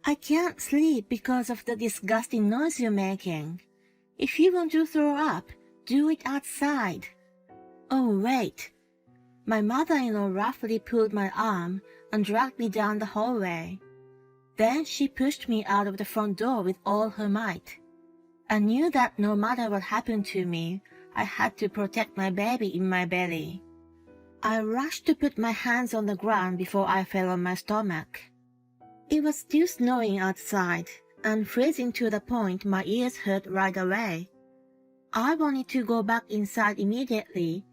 I can't sleep because of the disgusting noise you're making. If you want to throw up, do it outside. Oh, wait. My mother-in-law roughly pulled my arm and dragged me down the hallway. Then she pushed me out of the front door with all her might. I knew that no matter what happened to me, I had to protect my baby in my belly. I rushed to put my hands on the ground before I fell on my stomach. It was still snowing outside and freezing to the point my ears hurt right away. I wanted to go back inside immediately,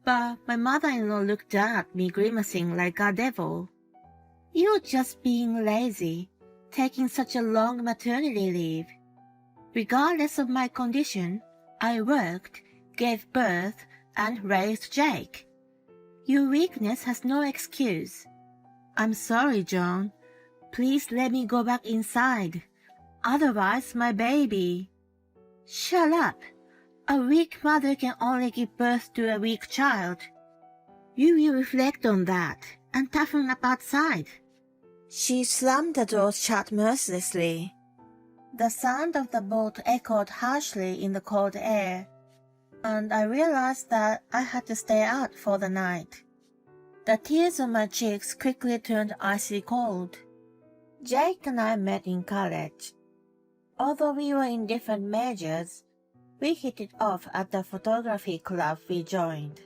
but my mother-in-law looked down at me grimacing like a devil. You're just being lazy, taking such a long maternity leave. Regardless of my condition, I worked, gave birth, and raised Jake. Your weakness has no excuse. I'm sorry, John. Please let me go back inside. Otherwise, my baby. Shut up. A weak mother can only give birth to a weak child. You will reflect on that and toughen up outside. She slammed the door shut mercilessly. The sound of the bolt echoed harshly in the cold air, and I realized that I had to stay out for the night. The tears on my cheeks quickly turned icy cold. Jake and I met in college. Although we were in different majors, we hit it off at the photography club we joined.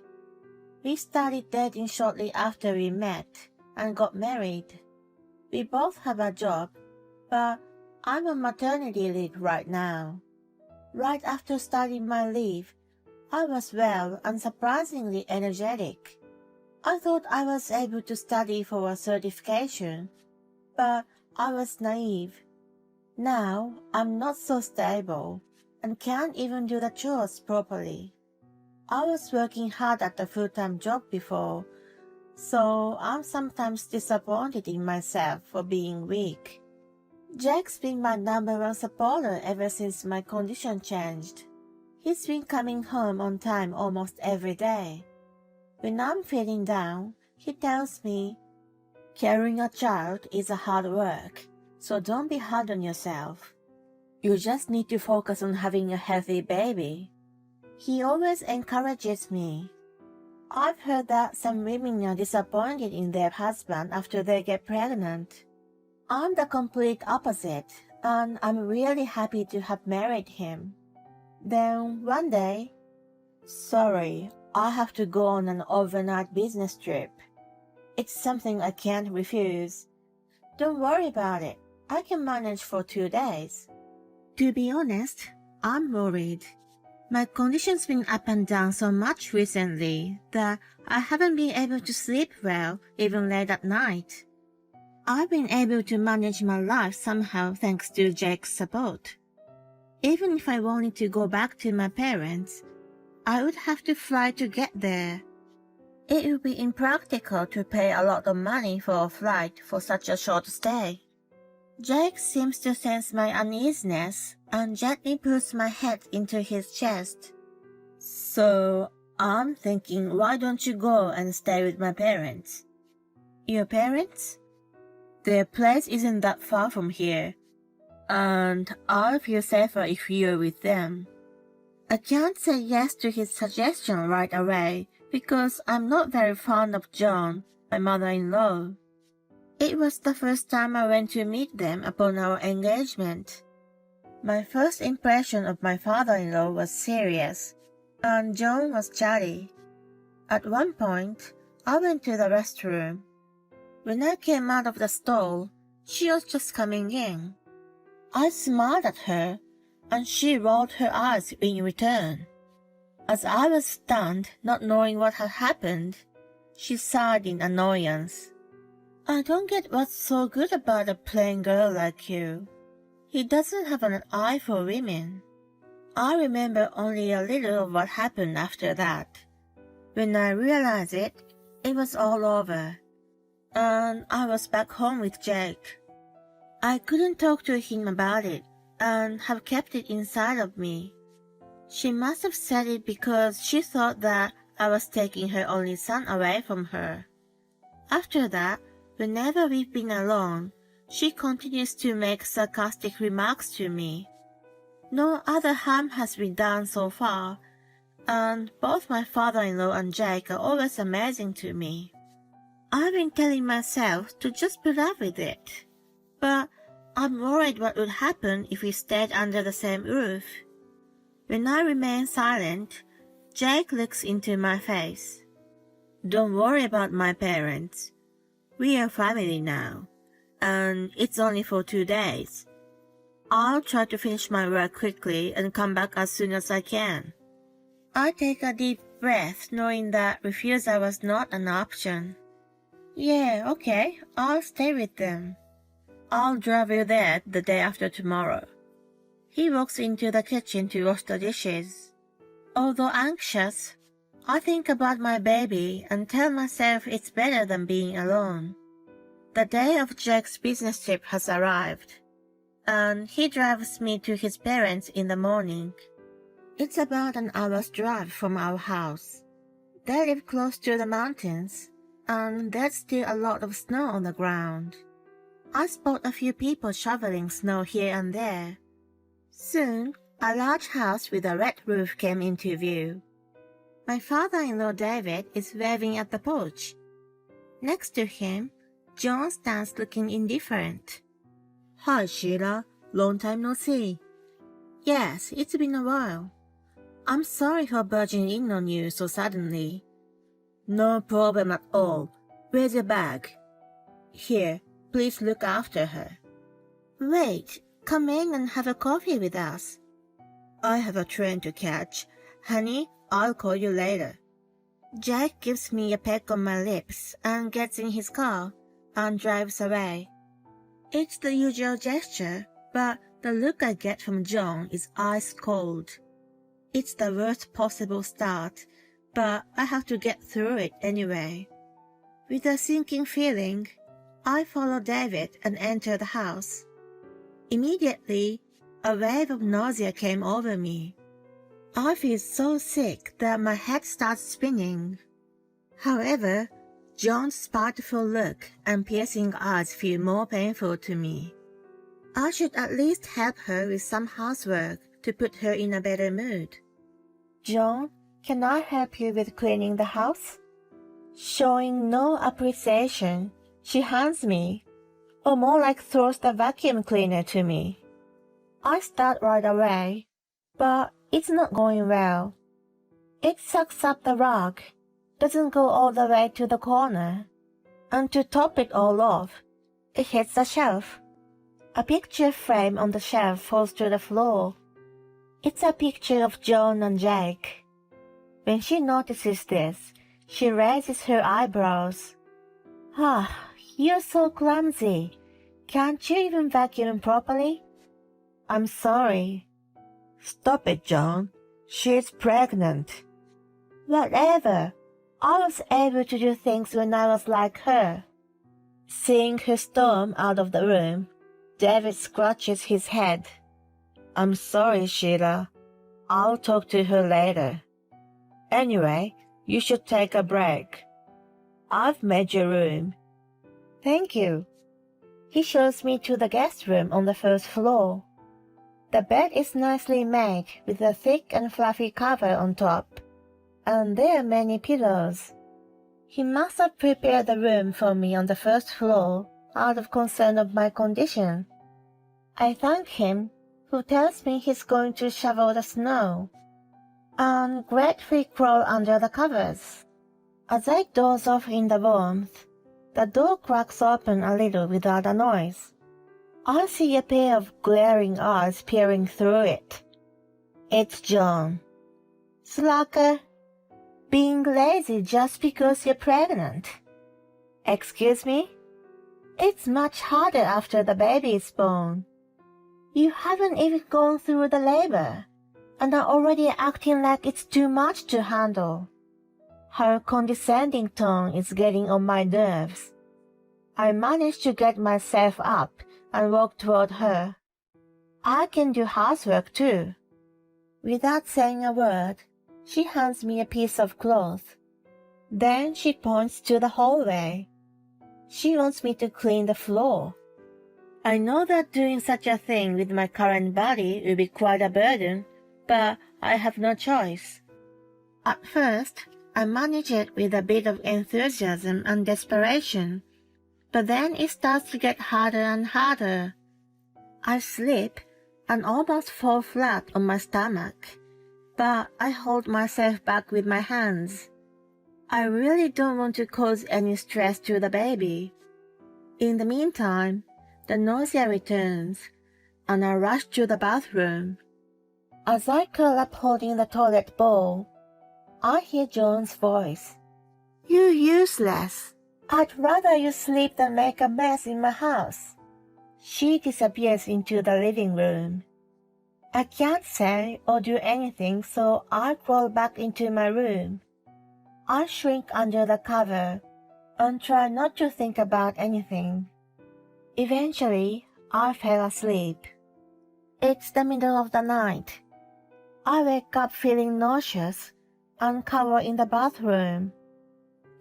We started dating shortly after we met and got married. We both have a job, but I'm on maternity leave right now. Right after starting my leave, I was well and surprisingly energetic. I thought I was able to study for a certification, but I was naive. Now I'm not so stable and can't even do the chores properly. I was working hard at a full-time job before, so I'm sometimes disappointed in myself for being weak. Jake's been my number one supporter ever since my condition changed. He's been coming home on time almost every day. When I'm feeling down, he tells me, "Carrying a child is a hard work, so don't be hard on yourself. You just need to focus on having a healthy baby." He always encourages me. I've heard that some women are disappointed in their husband after they get pregnant. I'm the complete opposite, and I'm really happy to have married him. Then one day, "Sorry, I have to go on an overnight business trip. It's something I can't refuse. Don't worry about it. I can manage for 2 days." To be honest, I'm worried. My condition's been up and down so much recently that I haven't been able to sleep well even late at night. I've been able to manage my life somehow thanks to Jake's support. Even if I wanted to go back to my parents, I would have to fly to get there. It would be impractical to pay a lot of money for a flight for such a short stay. Jake seems to sense my uneasiness and gently puts my head into his chest. "So, I'm thinking, why don't you go and stay with my parents?" "Your parents?" "Their place isn't that far from here, and I'll feel safer if you're with them." I can't say yes to his suggestion right away because I'm not very fond of John, my mother-in-law. It was the first time I went to meet them upon our engagement. My first impression of my father-in-law was serious, and John was chatty. At one point, I went to the restroom. When I came out of the stall, she was just coming in. I smiled at her, and she rolled her eyes in return. As I was stunned, not knowing what had happened, she sighed in annoyance. "I don't get what's so good about a plain girl like you. He doesn't have an eye for women." I remember only a little of what happened after that. When I realized it, it was all over, and I was back home with Jake. I couldn't talk to him about it and have kept it inside of me. She must have said it because she thought that I was taking her only son away from her. After that, whenever we've been alone, she continues to make sarcastic remarks to me. No other harm has been done so far, and both my father-in-law and Jake are always amazing to me. I've been telling myself to just put up with it, but I'm worried what would happen if we stayed under the same roof. When I remain silent, Jake looks into my face. Don't worry about my parents. We are family now, and it's only for 2 days. I'll try to finish my work quickly and come back as soon as I can. I take a deep breath, knowing that refusal was not an option. Yeah, okay, I'll stay with them. I'll drive you there the day after tomorrow. He walks into the kitchen to wash the dishes. Although anxious, I think about my baby and tell myself it's better than being alone. The day of Jake's business trip has arrived, and he drives me to his parents in the morning. It's about an hour's drive from our house. They live close to the mountains, and there's still a lot of snow on the ground. I spot a few people shoveling snow here and there. Soon, a large house with a red roof came into view. My father-in-law David is waving at the porch. Next to him, John stands looking indifferent. Hi, Sheila. Long time no see. Yes, it's been a while. I'm sorry for barging in on you so suddenly. No problem at all. Where's your bag? Here, please look after her. Wait, come in and have a coffee with us. I have a train to catch. Honey, I'll call you later. Jack gives me a peck on my lips and gets in his car and drives away. It's the usual gesture, but the look I get from John is ice cold. It's the worst possible start, but I have to get through it anyway. With a sinking feeling, I follow David and enter the house. Immediately, a wave of nausea came over me. I feel so sick that my head starts spinning. However, John's spiteful look and piercing eyes feel more painful to me. I should at least help her with some housework to put her in a better mood. John, can I help you with cleaning the house? Showing no appreciation, she hands me, or more like throws the vacuum cleaner to me. I start right away, but it's not going well. It sucks up the rug, doesn't go all the way to the corner, and to top it all off, it hits the shelf. A picture frame on the shelf falls to the floor. It's a picture of John and Jake. When she notices this, she raises her eyebrows. Ah, you're so clumsy. Can't you even vacuum properly? I'm sorry. Stop it, John. She's pregnant. Whatever. I was able to do things when I was like her. Seeing her storm out of the room, David scratches his head. I'm sorry, Sheila. I'll talk to her later. Anyway, you should take a break. I've made your room. Thank you. He shows me to the guest room on the first floor. The bed is nicely made with a thick and fluffy cover on top, and there are many pillows. He must have prepared the room for me on the first floor out of concern of my condition. I thank him, who tells me he's going to shovel the snow, and gratefully crawl under the covers. As I doze off in the warmth, the door cracks open a little without a noise. I see a pair of glaring eyes peering through it. It's John. Slacker. Being lazy just because you're pregnant. Excuse me? It's much harder after the baby is born. You haven't even gone through the labor, and are already acting like it's too much to handle. Her condescending tone is getting on my nerves. I manage to get myself up and walk toward her. I can do housework too. Without saying a word, she hands me a piece of cloth. Then she points to the hallway. She wants me to clean the floor. I know that doing such a thing with my current body will be quite a burden, but I have no choice. At first, I manage it with a bit of enthusiasm and desperation, but then it starts to get harder and harder. I slip and almost fall flat on my stomach, but I hold myself back with my hands. I really don't want to cause any stress to the baby. In the meantime, the nausea returns, and I rush to the bathroom. As I curl up holding the toilet bowl, I hear Joan's voice. "You useless! I'd rather you sleep than make a mess in my house." She disappears into the living room. I can't say or do anything, so I crawl back into my room. I shrink under the cover and try not to think about anything. Eventually, I fell asleep. It's the middle of the night. I wake up feeling nauseous and cower in the bathroom.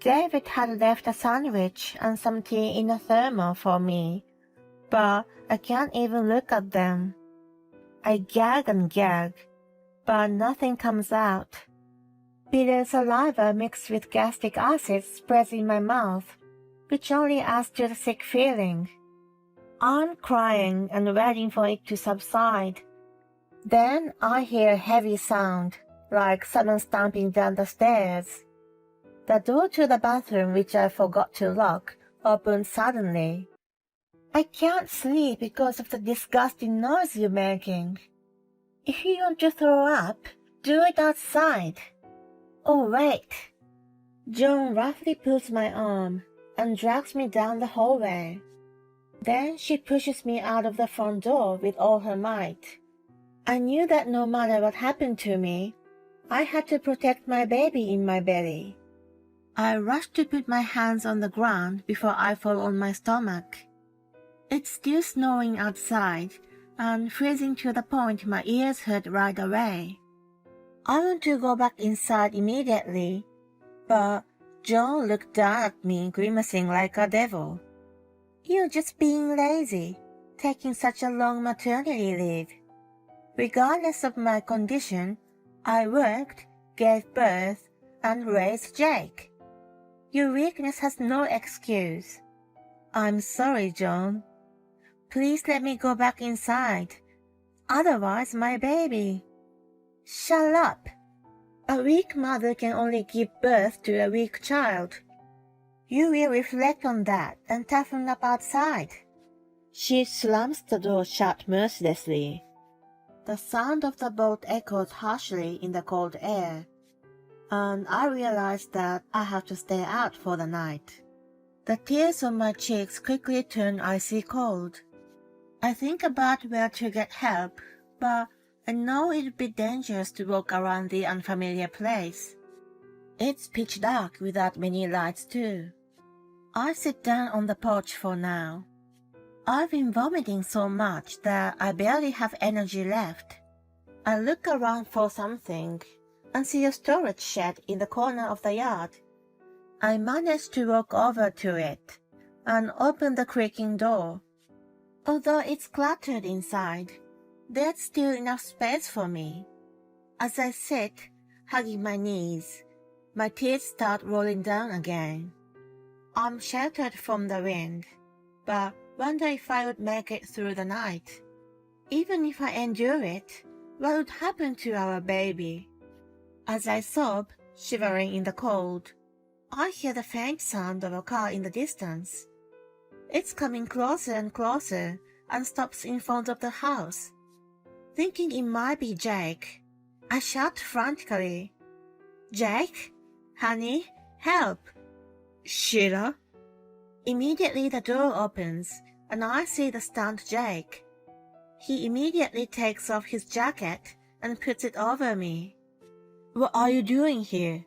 David had left a sandwich and some tea in a thermal for me, but I can't even look at them. I gag and gag, but nothing comes out. Bitter saliva mixed with gastric acid spreads in my mouth, which only adds to the sick feeling. I'm crying and waiting for it to subside. Then I hear a heavy sound, like someone stomping down the stairs. The door to the bathroom, which I forgot to lock, opened suddenly. I can't sleep because of the disgusting noise you're making. If you want to throw up, do it outside. Oh, wait. Joan roughly pulls my arm and drags me down the hallway. Then she pushes me out of the front door with all her might. I knew that no matter what happened to me, I had to protect my baby in my belly. I rushed to put my hands on the ground before I fall on my stomach. It's still snowing outside and freezing to the point my ears hurt right away. I want to go back inside immediately, but Joan looked down at me grimacing like a devil. "You're just being lazy, taking such a long maternity leave." Regardless of my condition, I worked, gave birth, and raised Jake. Your weakness has no excuse. I'm sorry, Joan. Please let me go back inside. Otherwise, my baby. Shut up. A weak mother can only give birth to a weak child. You will reflect on that and toughen up outside. She slams the door shut mercilessly. The sound of the bolt echoes harshly in the cold air, and I realize that I have to stay out for the night. The tears on my cheeks quickly turn icy cold. I think about where to get help, but I know it would be dangerous to walk around the unfamiliar place. It's pitch dark without many lights too. I sit down on the porch for now. I've been vomiting so much that I barely have energy left. I look around for something and see a storage shed in the corner of the yard. I manage to walk over to it and open the creaking door. Although it's cluttered inside, there's still enough space for me. As I sit, hugging my knees, my tears start rolling down again. I'm sheltered from the wind, but wonder if I would make it through the night. Even if I endure it, what would happen to our baby? As I sob, shivering in the cold, I hear the faint sound of a car in the distance. It's coming closer and closer and stops in front of the house. Thinking it might be Jake, I shout frantically, "Jake? Honey, help!" "Sheila?" Immediately the door opens, and I see the stunned Jake. He immediately takes off his jacket and puts it over me. "What are you doing here?"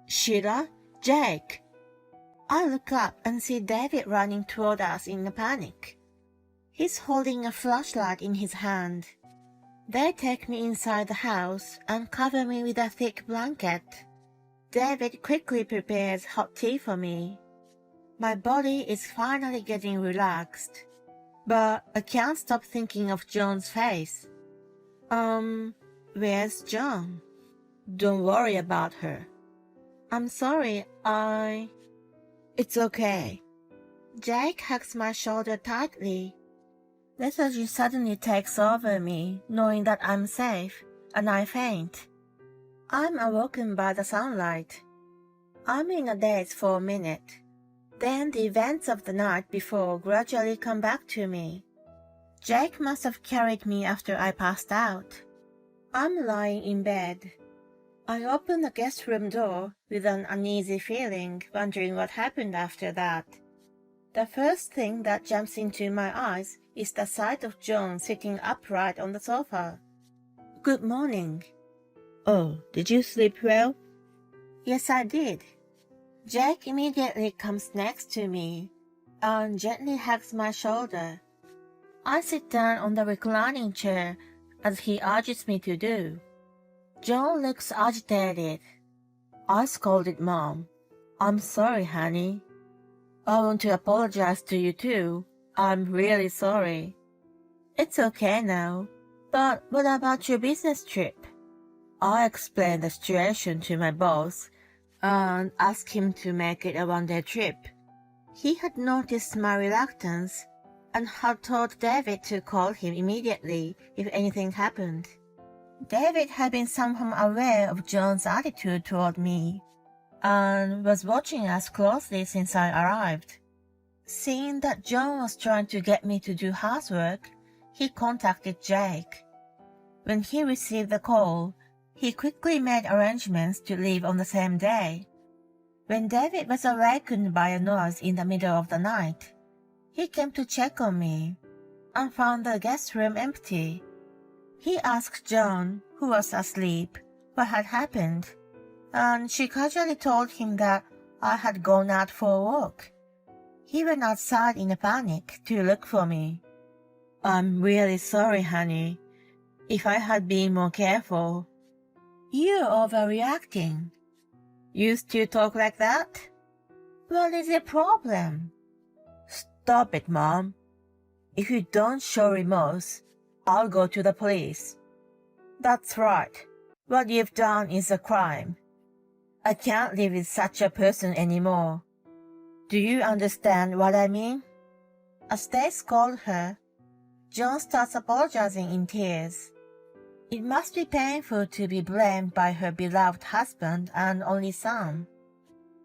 "Sheila? Jake!" I look up and see David running toward us in a panic. He's holding a flashlight in his hand. They take me inside the house and cover me with a thick blanket. David quickly prepares hot tea for me. My body is finally getting relaxed, But I can't stop thinking of John's face. Where's John? Don't worry about her. I'm sorry, It's okay. Jake hugs my shoulder tightly. Lethargy suddenly takes over me, knowing that I'm safe, and I faint. I'm awoken by the sunlight. I'm in a daze for a minute. Then the events of the night before gradually come back to me. Jake must have carried me after I passed out. I'm lying in bed. I open the guest room door with an uneasy feeling, wondering what happened after that. The first thing that jumps into my eyes is the sight of John sitting upright on the sofa. Good morning. Oh, did you sleep well? Yes, I did. Jake immediately comes next to me and gently hugs my shoulder. I sit down on the reclining chair as he urges me to do. John looks agitated. I scolded Mom. I'm sorry, honey. I want to apologize to you too. I'm really sorry. It's okay now. But what about your business trip? I explained the situation to my boss and asked him to make it a one-day trip. He had noticed my reluctance and had told David to call him immediately if anything happened. David had been somehow aware of John's attitude toward me and was watching us closely since I arrived. Seeing that John was trying to get me to do housework, he contacted Jake. When he received the call, he quickly made arrangements to leave on the same day. When David was awakened by a noise in the middle of the night, he came to check on me and found the guest room empty. He asked John, who was asleep, what had happened, and she casually told him that I had gone out for a walk. He went outside in a panic to look for me. I'm really sorry, honey. If I had been more careful. You're overreacting. You still talk like that? What is the problem? Stop it, Mom. If you don't show remorse, I'll go to the police. That's right. What you've done is a crime. I can't live with such a person anymore. Do you understand what I mean? As they scold her, John starts apologizing in tears. It must be painful to be blamed by her beloved husband and only son.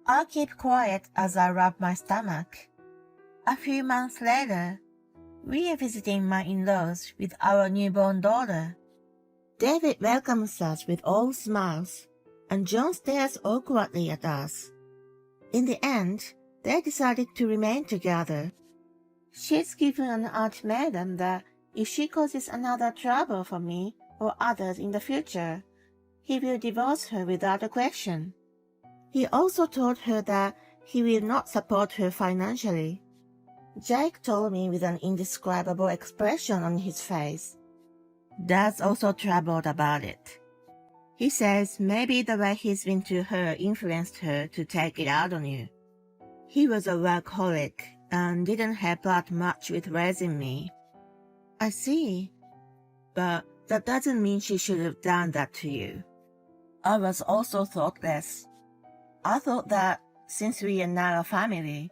I keep quiet as I rub my stomach. A few months later, we are visiting my in-laws with our newborn daughter. David welcomes us with all smiles, and John stares awkwardly at us. In the end, they decided to remain together. She's given an ultimatum that if she causes another trouble for me or others in the future, he will divorce her without a question. He also told her that he will not support her financially. Jake told me with an indescribable expression on his face. Dad's also troubled about it. He says maybe the way he's been to her influenced her to take it out on you. He was a workaholic and didn't help out much with raising me. I see. But that doesn't mean she should have done that to you. I was also thoughtless. I thought that since we are now a family,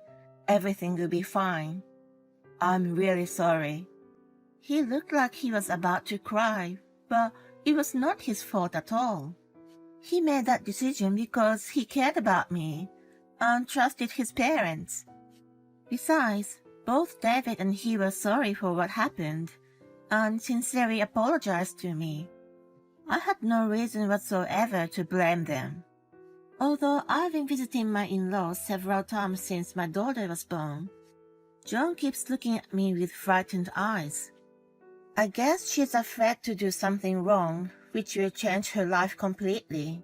everything will be fine. I'm really sorry. He looked like he was about to cry, but it was not his fault at all. He made that decision because he cared about me and trusted his parents. Besides, both David and he were sorry for what happened and sincerely apologized to me. I had no reason whatsoever to blame them. Although I've been visiting my in-laws several times since my daughter was born, John keeps looking at me with frightened eyes. I guess she's afraid to do something wrong, which will change her life completely.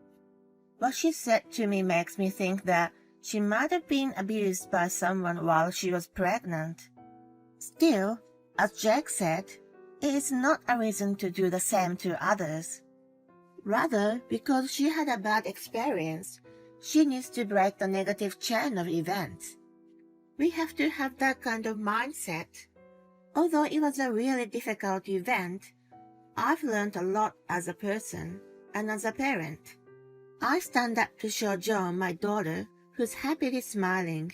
What she said to me makes me think that she might have been abused by someone while she was pregnant. Still, as Jack said, it is not a reason to do the same to others. Rather, because she had a bad experience, she needs to break the negative chain of events. We have to have that kind of mindset. Although it was a really difficult event, I've learned a lot as a person and as a parent. I stand up to show Joan, my daughter, who's happily smiling.